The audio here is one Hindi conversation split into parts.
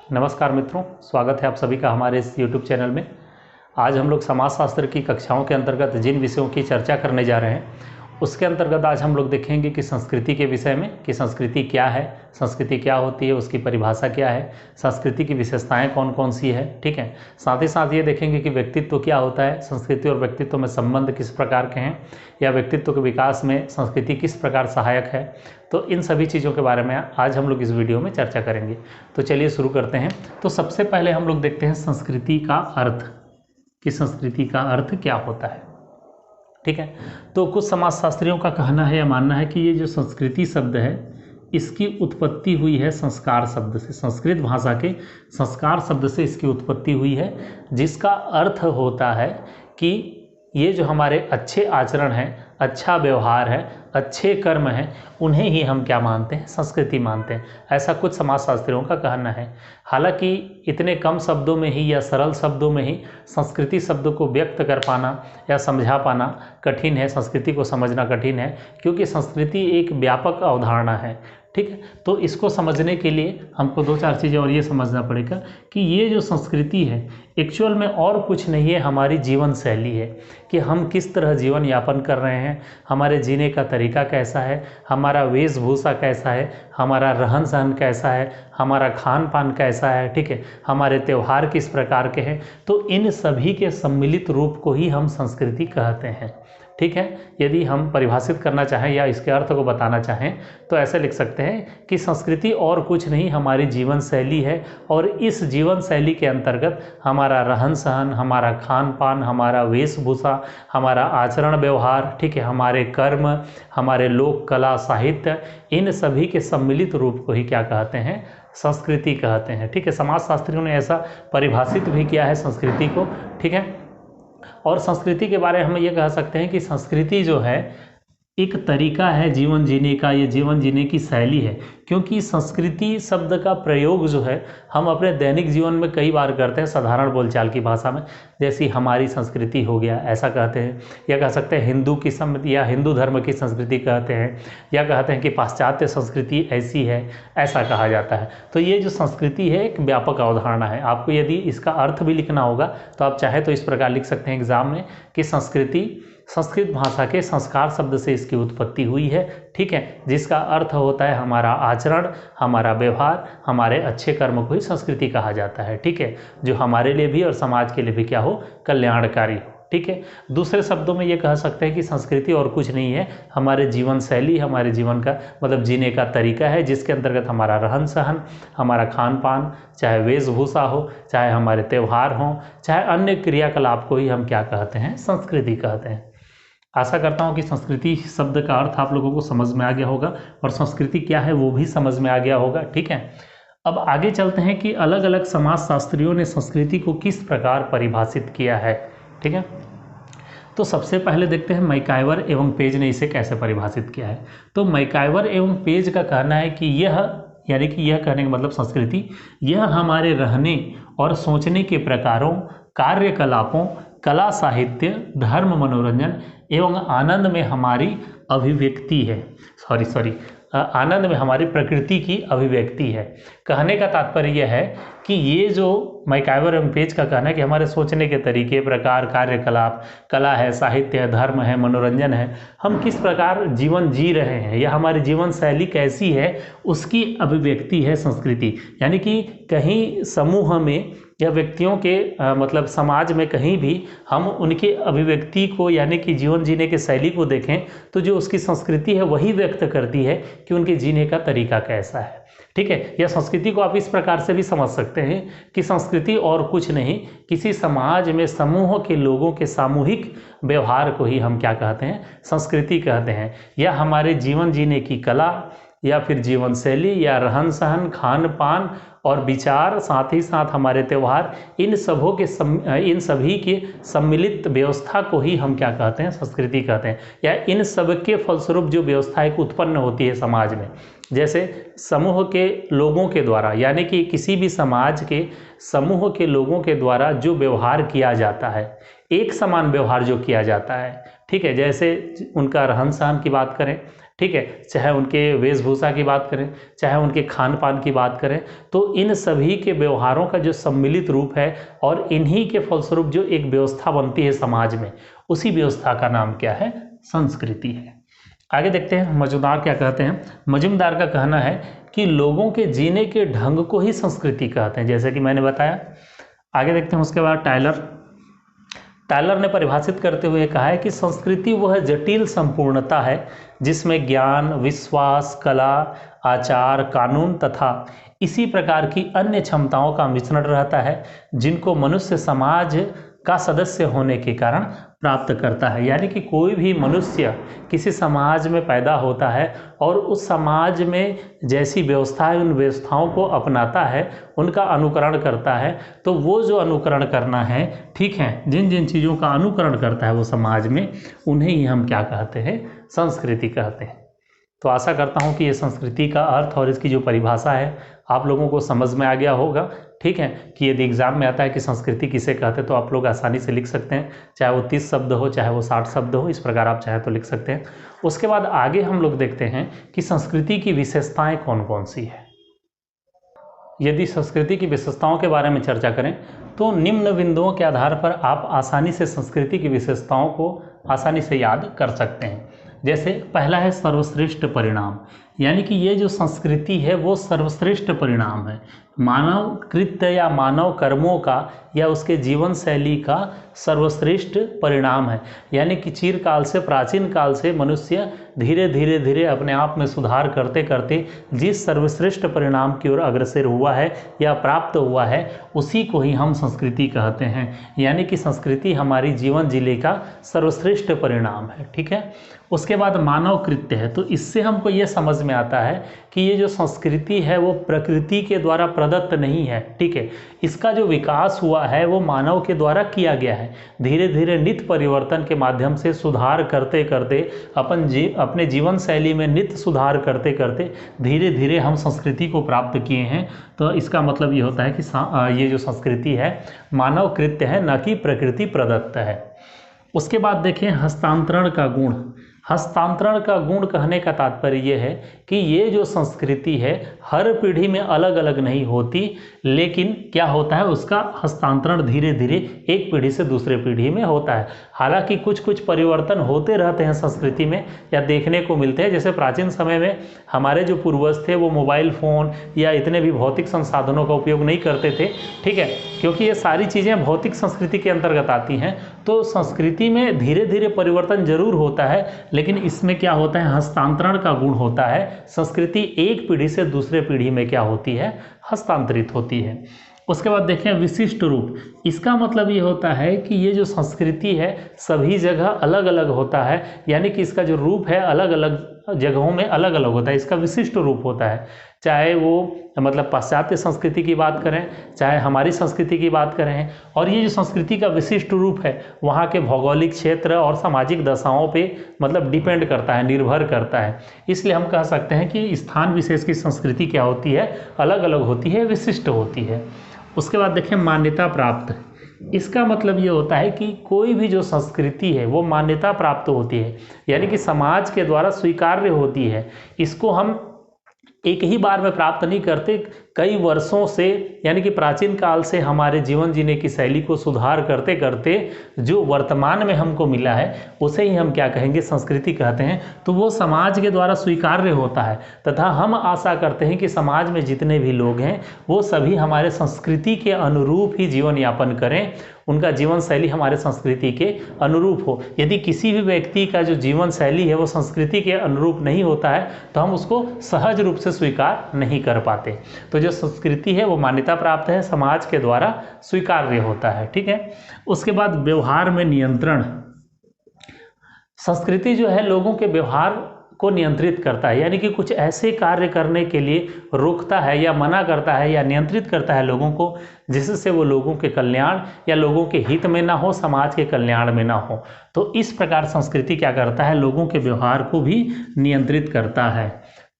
नमस्कार मित्रों, स्वागत है आप सभी का हमारे इस YouTube चैनल में। आज हम लोग समाजशास्त्र की कक्षाओं के अंतर्गत जिन विषयों की चर्चा करने जा रहे हैं उसके अंतर्गत आज हम लोग देखेंगे कि संस्कृति के विषय में कि संस्कृति क्या है, संस्कृति क्या होती है, उसकी परिभाषा क्या है, संस्कृति की विशेषताएं कौन कौन सी है। ठीक है, साथ ही साथ ये देखेंगे कि व्यक्तित्व क्या होता है, संस्कृति और व्यक्तित्व में संबंध किस प्रकार के हैं, या व्यक्तित्व के विकास में संस्कृति किस प्रकार सहायक है। तो इन सभी चीज़ों के बारे में आज हम लोग इस वीडियो में चर्चा करेंगे। तो चलिए शुरू करते हैं। तो सबसे पहले हम लोग देखते हैं संस्कृति का अर्थ, कि संस्कृति का अर्थ क्या होता है। ठीक है, तो कुछ समाजशास्त्रियों का कहना है या मानना है कि ये जो संस्कृति शब्द है इसकी उत्पत्ति हुई है संस्कार शब्द से। संस्कृत भाषा के संस्कार शब्द से इसकी उत्पत्ति हुई है, जिसका अर्थ होता है कि ये जो हमारे अच्छे आचरण हैं, अच्छा व्यवहार है, अच्छे कर्म हैं, उन्हें ही हम क्या मानते हैं, संस्कृति मानते हैं। ऐसा कुछ समाजशास्त्रियों का कहना है। हालांकि इतने कम शब्दों में ही या सरल शब्दों में ही संस्कृति शब्द को व्यक्त कर पाना या समझा पाना कठिन है, संस्कृति को समझना कठिन है, क्योंकि संस्कृति एक व्यापक अवधारणा है। ठीक है, तो इसको समझने के लिए हमको दो चार चीज़ें और ये समझना पड़ेगा कि ये जो संस्कृति है एक्चुअल में और कुछ नहीं है, हमारी जीवन शैली है कि हम किस तरह जीवन यापन कर रहे हैं, हमारे जीने का तरीका कैसा है, हमारा वेशभूषा कैसा है, हमारा रहन सहन कैसा है, हमारा खान पान कैसा है। ठीक है, हमारे त्यौहार किस प्रकार के हैं। तो इन सभी के सम्मिलित रूप को ही हम संस्कृति कहते हैं। ठीक है, यदि हम परिभाषित करना चाहें या इसके अर्थ को बताना चाहें तो ऐसे लिख सकते हैं कि संस्कृति और कुछ नहीं, हमारी जीवन शैली है, और इस जीवन शैली के अंतर्गत हमारा रहन सहन, हमारा खान पान, हमारा वेशभूषा, हमारा आचरण व्यवहार, ठीक है, हमारे कर्म, हमारे लोक कला साहित्य, इन सभी के सम्मिलित रूप को ही क्या कहते हैं, संस्कृति कहते हैं। ठीक है, समाजशास्त्रियों ने ऐसा परिभाषित भी किया है संस्कृति को। ठीक है, और संस्कृति के बारे में हम ये कह सकते हैं कि संस्कृति जो है एक तरीका है जीवन जीने का, ये जीवन जीने की शैली है। क्योंकि संस्कृति शब्द का प्रयोग जो है हम अपने दैनिक जीवन में कई बार करते हैं, साधारण बोलचाल की भाषा में, जैसी हमारी संस्कृति हो गया ऐसा कहते हैं, या कह सकते हैं हिंदू की या हिंदू धर्म की संस्कृति कहते हैं, या कहते हैं कि पाश्चात्य संस्कृति ऐसी है, ऐसा कहा जाता है। तो ये जो संस्कृति है एक व्यापक अवधारणा है। आपको यदि इसका अर्थ भी लिखना होगा तो आप चाहे तो इस प्रकार लिख सकते हैं एग्जाम में कि संस्कृति संस्कृत भाषा के संस्कार शब्द से इसकी उत्पत्ति हुई है। ठीक है, जिसका अर्थ होता है हमारा आचरण, हमारा व्यवहार, हमारे अच्छे कर्म को ही संस्कृति कहा जाता है। ठीक है, जो हमारे लिए भी और समाज के लिए भी क्या हो, कल्याणकारी हो। ठीक है, दूसरे शब्दों में ये कह सकते हैं कि संस्कृति और कुछ नहीं है, हमारे जीवन शैली, हमारे जीवन का मतलब जीने का तरीका है, जिसके अंतर्गत हमारा रहन सहन, हमारा खान पान, चाहे वेशभूषा हो, चाहे हमारे त्यौहार हों, चाहे अन्य क्रियाकलाप को ही हम क्या कहते हैं, संस्कृति कहते हैं। आशा करता हूँ कि संस्कृति शब्द का अर्थ आप लोगों को समझ में आ गया होगा और संस्कृति क्या है वो भी समझ में आ गया होगा। ठीक है, अब आगे चलते हैं कि अलग अलग समाजशास्त्रियों ने संस्कृति को किस प्रकार परिभाषित किया है। ठीक है, तो सबसे पहले देखते हैं मैकाइवर एवं पेज ने इसे कैसे परिभाषित किया है। तो मैकाइवर एवं पेज का कहना है कि यह, यानी कि यह कहने का मतलब संस्कृति, यह हमारे रहने और सोचने के प्रकारों, कार्यकलापों, कला साहित्य, धर्म, मनोरंजन एवं आनंद में हमारी अभिव्यक्ति है। आनंद में हमारी प्रकृति की अभिव्यक्ति है। कहने का तात्पर्य यह है कि ये जो मैकाइवर एवं पेज का कहना है कि हमारे सोचने के तरीके, प्रकार, कार्यकलाप, कला है, साहित्य है, धर्म है, मनोरंजन है, हम किस प्रकार जीवन जी रहे हैं या हमारी जीवन शैली कैसी है, उसकी अभिव्यक्ति है संस्कृति। यानी कि कहीं समूह में या व्यक्तियों के मतलब समाज में कहीं भी हम उनकी अभिव्यक्ति को यानी कि जीवन जीने की शैली को देखें तो जो उसकी संस्कृति है वही व्यक्त करती है कि उनके जीने का तरीका कैसा है। ठीक है, या संस्कृति को आप इस प्रकार से भी समझ सकते हैं कि संस्कृति और कुछ नहीं, किसी समाज में समूह के लोगों के सामूहिक व्यवहार को ही हम क्या कहते हैं, संस्कृति कहते हैं। या हमारे जीवन जीने की कला या फिर जीवन शैली या रहन सहन, खान पान और विचार, साथ ही साथ हमारे त्यौहार, इन सभी के सम्मिलित व्यवस्था को ही हम क्या कहते हैं, संस्कृति कहते हैं। या इन सब के फलस्वरूप जो व्यवस्था एक उत्पन्न होती है समाज में, जैसे समूह के लोगों के द्वारा, यानी कि किसी भी समाज के समूह के लोगों के द्वारा जो व्यवहार किया जाता है, एक समान व्यवहार जो किया जाता है। ठीक है, जैसे उनका रहन सहन की बात करें, ठीक है, चाहे उनके वेशभूषा की बात करें, चाहे उनके खान पान की बात करें, तो इन सभी के व्यवहारों का जो सम्मिलित रूप है और इन्हीं के फलस्वरूप जो एक व्यवस्था बनती है समाज में, उसी व्यवस्था का नाम क्या है? संस्कृति है। आगे देखते हैं मजुमदार क्या कहते हैं। मजुमदार का कहना है कि लोगों के जीने के ढंग को ही संस्कृति कहते हैं, जैसे कि मैंने बताया। आगे देखते हैं उसके बाद टायलर ने परिभाषित करते हुए कहा है कि संस्कृति वह जटिल संपूर्णता है जिसमें ज्ञान, विश्वास, कला, आचार, कानून तथा इसी प्रकार की अन्य क्षमताओं का मिश्रण रहता है, जिनको मनुष्य समाज का सदस्य होने के कारण प्राप्त करता है। यानी कि कोई भी मनुष्य किसी समाज में पैदा होता है और उस समाज में जैसी व्यवस्था है उन व्यवस्थाओं को अपनाता है, उनका अनुकरण करता है, तो वो जो अनुकरण करना है, ठीक है, जिन जिन चीज़ों का अनुकरण करता है वो समाज में, उन्हें ही हम क्या कहते हैं? संस्कृति कहते हैं। तो आशा करता हूँ कि ये संस्कृति का अर्थ और इसकी जो परिभाषा है आप लोगों को समझ में आ गया होगा। ठीक है, कि यदि एग्जाम में आता है कि संस्कृति किसे कहते हैं तो आप लोग आसानी से लिख सकते हैं, चाहे वो 30 शब्द हो, चाहे वो 60 शब्द हो, इस प्रकार आप चाहे तो लिख सकते हैं। उसके बाद आगे हम लोग देखते हैं कि संस्कृति की विशेषताएं कौन कौन सी है। यदि संस्कृति की विशेषताओं के बारे में चर्चा करें तो निम्न बिंदुओं के आधार पर आप आसानी से संस्कृति की विशेषताओं को आसानी से याद कर सकते हैं। जैसे पहला है सर्वश्रेष्ठ परिणाम, यानी कि ये जो संस्कृति है वो सर्वश्रेष्ठ परिणाम है, मानव कृत्य या मानव कर्मों का या उसके जीवन शैली का सर्वश्रेष्ठ परिणाम है। यानी कि चिरकाल से, प्राचीन काल से मनुष्य धीरे धीरे धीरे अपने आप में सुधार करते करते जिस सर्वश्रेष्ठ परिणाम की ओर अग्रसर हुआ है या प्राप्त हुआ है, उसी को ही हम संस्कृति कहते हैं। यानी कि संस्कृति हमारी जीवन जीने का सर्वश्रेष्ठ परिणाम है। ठीक है, उसके बाद मानव कृत्य है, तो इससे हमको ये समझ में आता है कि ये जो संस्कृति है वो प्रकृति के द्वारा प्रदत्त नहीं है। ठीक है, इसका जो विकास हुआ है वो मानव के द्वारा किया गया है। धीरे धीरे नित्य परिवर्तन के माध्यम से सुधार करते करते अपने जीवन शैली में नित्य सुधार करते करते धीरे धीरे हम संस्कृति को प्राप्त किए हैं। तो इसका मतलब ये होता है कि ये जो संस्कृति है मानव कृत्य है, न कि प्रकृति प्रदत्त है। उसके बाद देखें हस्तांतरण का गुण। हस्तांतरण का गुण कहने का तात्पर्य ये है कि ये जो संस्कृति है हर पीढ़ी में अलग अलग नहीं होती, लेकिन क्या होता है उसका हस्तांतरण धीरे धीरे एक पीढ़ी से दूसरे पीढ़ी में होता है। हालांकि कुछ कुछ परिवर्तन होते रहते हैं संस्कृति में या देखने को मिलते हैं। जैसे प्राचीन समय में हमारे जो पूर्वज थे वो मोबाइल फ़ोन या इतने भी भौतिक संसाधनों का उपयोग नहीं करते थे। ठीक है, क्योंकि ये सारी चीज़ें भौतिक संस्कृति के अंतर्गत आती हैं। तो संस्कृति में धीरे धीरे परिवर्तन जरूर होता है, लेकिन इसमें क्या होता है हस्तांतरण का गुण होता है। संस्कृति एक पीढ़ी से दूसरे पीढ़ी में क्या होती है? हस्तांतरित होती है। उसके बाद देखें विशिष्ट रूप। इसका मतलब ये होता है कि ये जो संस्कृति है सभी जगह अलग अलग होता है, यानी कि इसका जो रूप है अलग अलग जगहों में अलग अलग होता है, इसका विशिष्ट रूप होता है। चाहे वो मतलब पाश्चात्य संस्कृति की बात करें, चाहे हमारी संस्कृति की बात करें, और ये जो संस्कृति का विशिष्ट रूप है वहाँ के भौगोलिक क्षेत्र और सामाजिक दशाओं पे मतलब डिपेंड करता है, निर्भर करता है। इसलिए हम कह सकते हैं कि स्थान विशेष की संस्कृति क्या होती है? अलग अलग होती है, विशिष्ट होती है। उसके बाद देखें मान्यता प्राप्त। इसका मतलब ये होता है कि कोई भी जो संस्कृति है वो मान्यता प्राप्त होती है, यानी कि समाज के द्वारा स्वीकार्य होती है। इसको हम एक ही बार में प्राप्त नहीं करते, कई वर्षों से, यानी कि प्राचीन काल से हमारे जीवन जीने की शैली को सुधार करते करते जो वर्तमान में हमको मिला है उसे ही हम क्या कहेंगे? संस्कृति कहते हैं। तो वो समाज के द्वारा स्वीकार्य होता है तथा हम आशा करते हैं कि समाज में जितने भी लोग हैं वो सभी हमारे संस्कृति के अनुरूप ही जीवन यापन करें, उनका जीवन शैली हमारे संस्कृति के अनुरूप हो। यदि किसी भी व्यक्ति का जो जीवन शैली है वो संस्कृति के अनुरूप नहीं होता है तो हम उसको सहज रूप से स्वीकार नहीं कर पाते। तो जो संस्कृति है वो मान्यता प्राप्त है, समाज के द्वारा स्वीकार्य होता है। ठीक है, उसके बाद व्यवहार में नियंत्रण। संस्कृति जो है लोगों के व्यवहार को नियंत्रित करता है, यानी कि कुछ ऐसे कार्य करने के लिए रोकता है या मना करता है या नियंत्रित करता है लोगों को, जिससे वो लोगों के कल्याण या लोगों के हित में ना हो, समाज के कल्याण में ना हो। तो इस प्रकार संस्कृति क्या करता है? लोगों के व्यवहार को भी नियंत्रित करता है।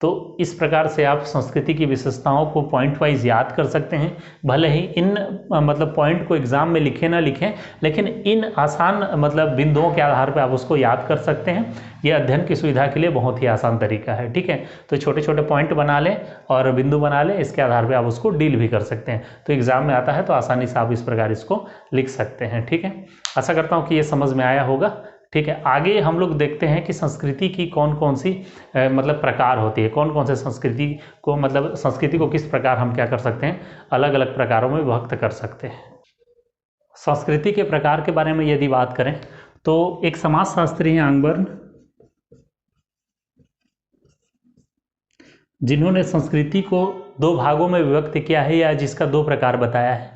तो इस प्रकार से आप संस्कृति की विशेषताओं को पॉइंट वाइज याद कर सकते हैं। भले ही इन मतलब पॉइंट को एग्जाम में लिखें ना लिखें, लेकिन इन आसान मतलब बिंदुओं के आधार पर आप उसको याद कर सकते हैं। ये अध्ययन की सुविधा के लिए बहुत ही आसान तरीका है, ठीक है। तो छोटे छोटे पॉइंट बना लें और बिंदु बना लें, इसके आधार पर आप उसको डील भी कर सकते हैं। तो एग्जाम में आता है तो आसानी से आप इस प्रकार इसको लिख सकते हैं, ठीक है। आशा करता हूँ कि ये समझ में आया होगा, ठीक है। आगे हम लोग देखते हैं कि संस्कृति की कौन कौन सी मतलब प्रकार होती है, कौन कौन से संस्कृति को मतलब संस्कृति को किस प्रकार हम क्या कर सकते हैं, अलग अलग प्रकारों में विभक्त कर सकते हैं। संस्कृति के प्रकार के बारे में यदि बात करें तो एक समाजशास्त्री हैं आंगबर्न, जिन्होंने संस्कृति को दो भागों में विभक्त किया है या जिसका दो प्रकार बताया है।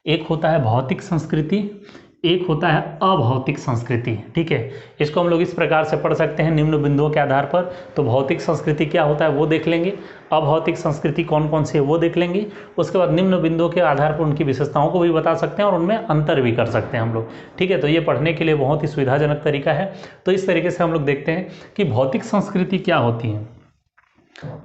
एक होता है भौतिक संस्कृति, एक होता है अभौतिक संस्कृति, ठीक है। इसको हम लोग इस प्रकार से पढ़ सकते हैं निम्न बिंदुओं के आधार पर। तो भौतिक संस्कृति क्या होता है वो देख लेंगे, अभौतिक संस्कृति कौन कौन सी है वो देख लेंगे। उसके बाद निम्न बिंदुओं के आधार पर उनकी विशेषताओं को भी बता सकते हैं और उनमें अंतर भी कर सकते हैं हम लोग, ठीक है। तो ये पढ़ने के लिए बहुत ही सुविधाजनक तरीका है। तो इस तरीके से हम लोग देखते हैं कि भौतिक संस्कृति क्या होती है।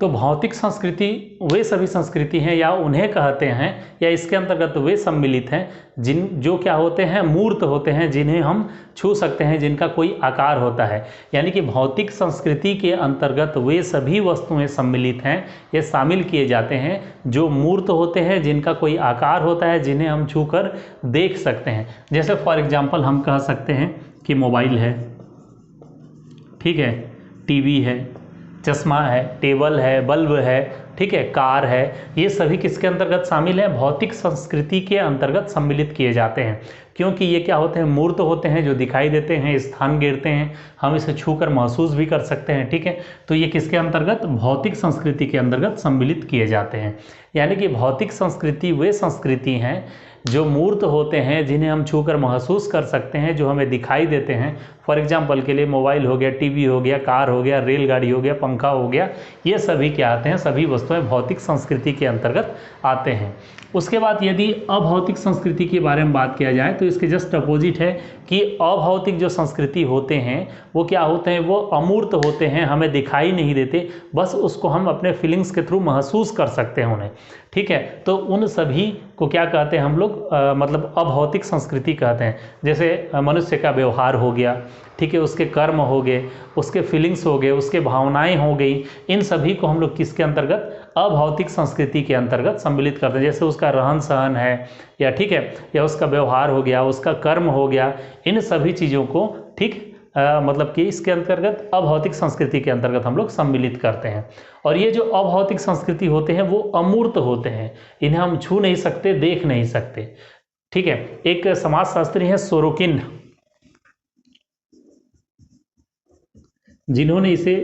तो भौतिक संस्कृति वे सभी संस्कृति हैं या उन्हें कहते हैं या इसके अंतर्गत वे सम्मिलित हैं जो क्या होते हैं, मूर्त होते हैं, जिन्हें हम छू सकते हैं, जिनका कोई आकार होता है। यानी कि भौतिक संस्कृति के अंतर्गत वे सभी वस्तुएं सम्मिलित हैं, ये शामिल किए जाते हैं जो मूर्त होते हैं, जिनका कोई आकार होता है, जिन्हें हम छू कर देख सकते हैं। जैसे फॉर एग्जाम्पल हम कह सकते हैं कि मोबाइल है, ठीक है, टीवी है, चश्मा है, टेबल है, बल्ब है, ठीक है, कार है। ये सभी किसके अंतर्गत शामिल है, भौतिक संस्कृति के अंतर्गत सम्मिलित किए जाते हैं, क्योंकि ये क्या होते हैं, मूर्त होते हैं, जो दिखाई देते हैं, स्थान गिरते हैं, हम इसे छू कर महसूस भी कर सकते हैं, ठीक है। तो ये किसके अंतर्गत, भौतिक संस्कृति के अंतर्गत सम्मिलित किए जाते हैं। यानी कि भौतिक संस्कृति वे संस्कृति हैं जो मूर्त होते हैं, जिन्हें हम छू कर महसूस कर सकते हैं, जो हमें दिखाई देते हैं। फॉर एग्जाम्पल के लिए मोबाइल हो गया, टीवी हो गया, कार हो गया, रेलगाड़ी हो गया, पंखा हो गया, ये सभी क्या आते हैं, सभी वस्तुएं भौतिक संस्कृति के अंतर्गत आते हैं। उसके बाद यदि अभौतिक संस्कृति के बारे में बात किया जाए तो इसके जस्ट अपोजिट है कि अभौतिक जो संस्कृति होते हैं वो क्या होते हैं, वो अमूर्त होते हैं, हमें दिखाई नहीं देते, बस उसको हम अपने फीलिंग्स के थ्रू महसूस कर सकते हैं उन्हें, ठीक है। तो उन सभी को क्या कहते हैं हम लोग, मतलब अभौतिक संस्कृति कहते हैं। जैसे मनुष्य का व्यवहार हो गया, ठीक है, उसके कर्म हो गए, उसके फीलिंग्स हो गए, उसके भावनाएं हो गई, इन सभी को हम लोग किसके अंतर्गत, अभौतिक संस्कृति के अंतर्गत सम्मिलित करते हैं। जैसे उसका रहन सहन है या ठीक है, या उसका व्यवहार हो गया, उसका कर्म हो गया, इन सभी चीज़ों को ठीक मतलब कि इसके अंतर्गत अभौतिक संस्कृति के अंतर्गत हम लोग सम्मिलित करते हैं। और ये जो अभौतिक संस्कृति होते हैं वो अमूर्त होते हैं, इन्हें हम छू नहीं सकते, देख नहीं सकते, ठीक है। एक समाजशास्त्री है सोरोकिन, जिन्होंने इसे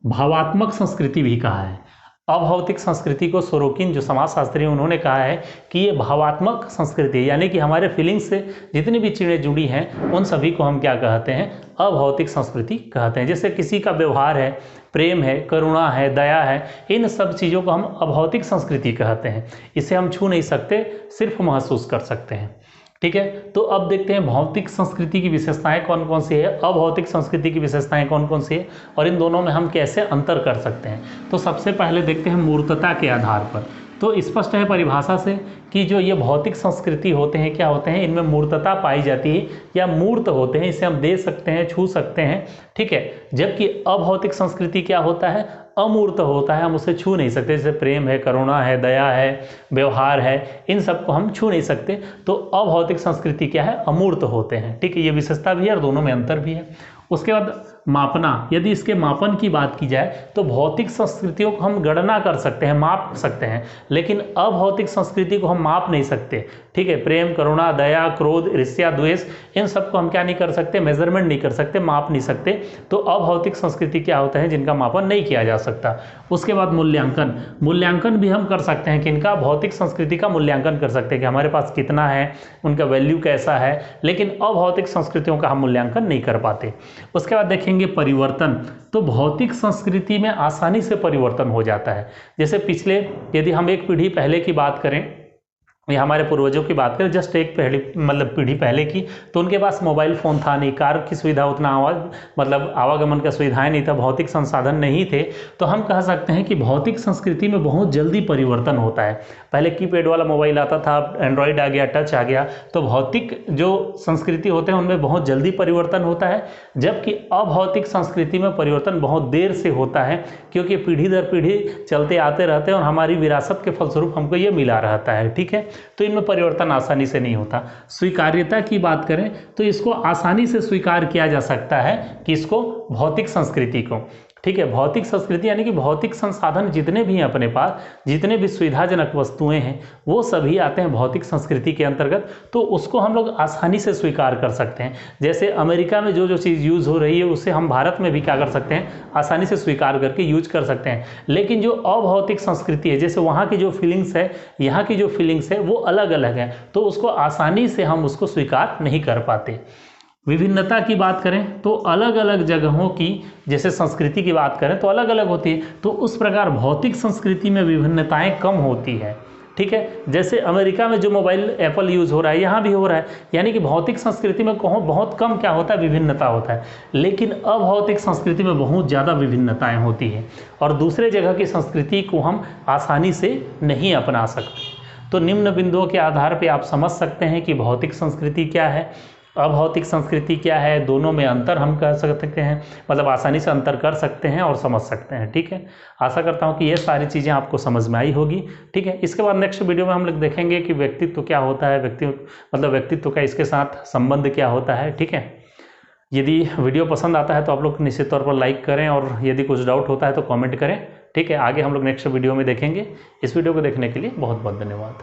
भावात्मक संस्कृति भी कहा है। अभौतिक संस्कृति को सोरोकिन जो समाजशास्त्री हैं उन्होंने कहा है कि ये भावात्मक संस्कृति है, यानी कि हमारे फीलिंग्स से जितनी भी चीज़ें जुड़ी हैं उन सभी को हम क्या कहते हैं, अभौतिक संस्कृति कहते हैं। जैसे किसी का व्यवहार है, प्रेम है, करुणा है, दया है, इन सब चीज़ों को हम अभौतिक संस्कृति कहते हैं। इसे हम छू नहीं सकते, सिर्फ महसूस कर सकते हैं, ठीक है। तो अब देखते हैं भौतिक संस्कृति की विशेषताएं कौन कौन सी है, अभौतिक संस्कृति की विशेषताएं कौन कौन सी है, और इन दोनों में हम कैसे अंतर कर सकते हैं। तो सबसे पहले देखते हैं मूर्तता के आधार पर। तो स्पष्ट है परिभाषा से कि जो ये भौतिक संस्कृति होते हैं क्या होते हैं, इनमें मूर्तता पाई जाती है या मूर्त होते हैं, इसे हम दे सकते हैं, छू सकते हैं, ठीक है। जबकि अभौतिक संस्कृति क्या होता है, अमूर्त होता है, हम उसे छू नहीं सकते। जैसे प्रेम है, करुणा है, दया है, व्यवहार है, इन सबको हम छू नहीं सकते। तो अभौतिक संस्कृति क्या है, अमूर्त होते हैं, ठीक है। ये विशेषता भी है और दोनों में अंतर भी है। उसके बाद मापना, यदि इसके मापन की बात की जाए तो भौतिक संस्कृतियों को हम गणना कर सकते हैं, माप सकते हैं, लेकिन अभौतिक संस्कृति को हम माप नहीं सकते, ठीक है। प्रेम, करुणा, दया, क्रोध, ईर्ष्या, द्वेष, इन सबको हम क्या नहीं कर सकते, मेजरमेंट नहीं कर सकते, माप नहीं सकते। तो अभौतिक संस्कृति क्या होता है, जिनका मापन नहीं किया जा सकता। उसके बाद मूल्यांकन, मूल्यांकन भी हम कर सकते हैं कि इनका भौतिक संस्कृति का मूल्यांकन कर सकते हैं कि हमारे पास कितना है, उनका वैल्यू कैसा है, लेकिन अभौतिक संस्कृतियों का हम मूल्यांकन नहीं कर पाते। उसके बाद देखेंगे परिवर्तन। तो भौतिक संस्कृति में आसानी से परिवर्तन हो जाता है। जैसे पिछले, यदि हम एक पीढ़ी पहले की बात करें ये हमारे पूर्वजों की बात करें जस्ट एक पहली मतलब पीढ़ी पहले की, तो उनके पास मोबाइल फ़ोन था नहीं, कार की सुविधा उतना मतलब आवागमन का सुविधाएं नहीं था, भौतिक संसाधन नहीं थे। तो हम कह सकते हैं कि भौतिक संस्कृति में बहुत जल्दी परिवर्तन होता है। पहले कीपैड वाला मोबाइल आता था, एंड्रॉयड आ गया, टच आ गया, तो भौतिक जो संस्कृति होते हैं उनमें बहुत जल्दी परिवर्तन होता है, जबकि अभौतिक संस्कृति में परिवर्तन बहुत देर से होता है, क्योंकि पीढ़ी दर पीढ़ी चलते आते रहते हैं और हमारी विरासत के फलस्वरूप हमको ये मिला रहता है। ठीक है, तो इनमें परिवर्तन आसानी से नहीं होता। स्वीकार्यता की बात करें तो इसको आसानी से स्वीकार किया जा सकता है कि इसको भौतिक संस्कृति को, ठीक है, भौतिक संस्कृति यानी कि भौतिक संसाधन जितने भी हैं अपने पास, जितने भी सुविधाजनक वस्तुएं हैं, वो सभी आते हैं भौतिक संस्कृति के अंतर्गत। तो उसको हम लोग आसानी से स्वीकार कर सकते हैं। जैसे अमेरिका में जो जो चीज़ यूज़ हो रही है उससे हम भारत में भी क्या कर सकते हैं, आसानी से स्वीकार करके यूज कर सकते हैं। लेकिन जो अभौतिक संस्कृति है, जैसे वहाँ की जो फीलिंग्स है, यहाँ की जो फीलिंग्स है, वो अलग अलग है, तो उसको आसानी से हम उसको स्वीकार नहीं कर पाते। विभिन्नता की बात करें तो अलग अलग जगहों की, जैसे संस्कृति की बात करें तो अलग अलग होती है, तो उस प्रकार भौतिक संस्कृति में विभिन्नताएं कम होती है। ठीक है, जैसे अमेरिका में जो मोबाइल एप्पल यूज़ हो रहा है, यहाँ भी हो रहा है, यानी कि भौतिक संस्कृति में बहुत कम क्या होता है, विभिन्नता होता है। लेकिन अभौतिक संस्कृति में बहुत ज़्यादा विभिन्नताएं होती हैं और दूसरे जगह की संस्कृति को हम आसानी से नहीं अपना सकते। तो निम्न बिंदुओं के आधार पर आप समझ सकते हैं कि भौतिक संस्कृति क्या है, अभौतिक संस्कृति क्या है, दोनों में अंतर हम कह सकते हैं, मतलब आसानी से अंतर कर सकते हैं और समझ सकते हैं। ठीक है, आशा करता हूं कि ये सारी चीज़ें आपको समझ में आई होगी। ठीक है, इसके बाद नेक्स्ट वीडियो में हम लोग देखेंगे कि व्यक्तित्व क्या होता है, व्यक्तित्व का इसके साथ संबंध क्या होता है। ठीक है, यदि वीडियो पसंद आता है तो आप लोग निश्चित तौर पर लाइक करें और यदि कुछ डाउट होता है तो कॉमेंट करें। ठीक है, आगे हम लोग नेक्स्ट वीडियो में देखेंगे। इस वीडियो को देखने के लिए बहुत बहुत धन्यवाद।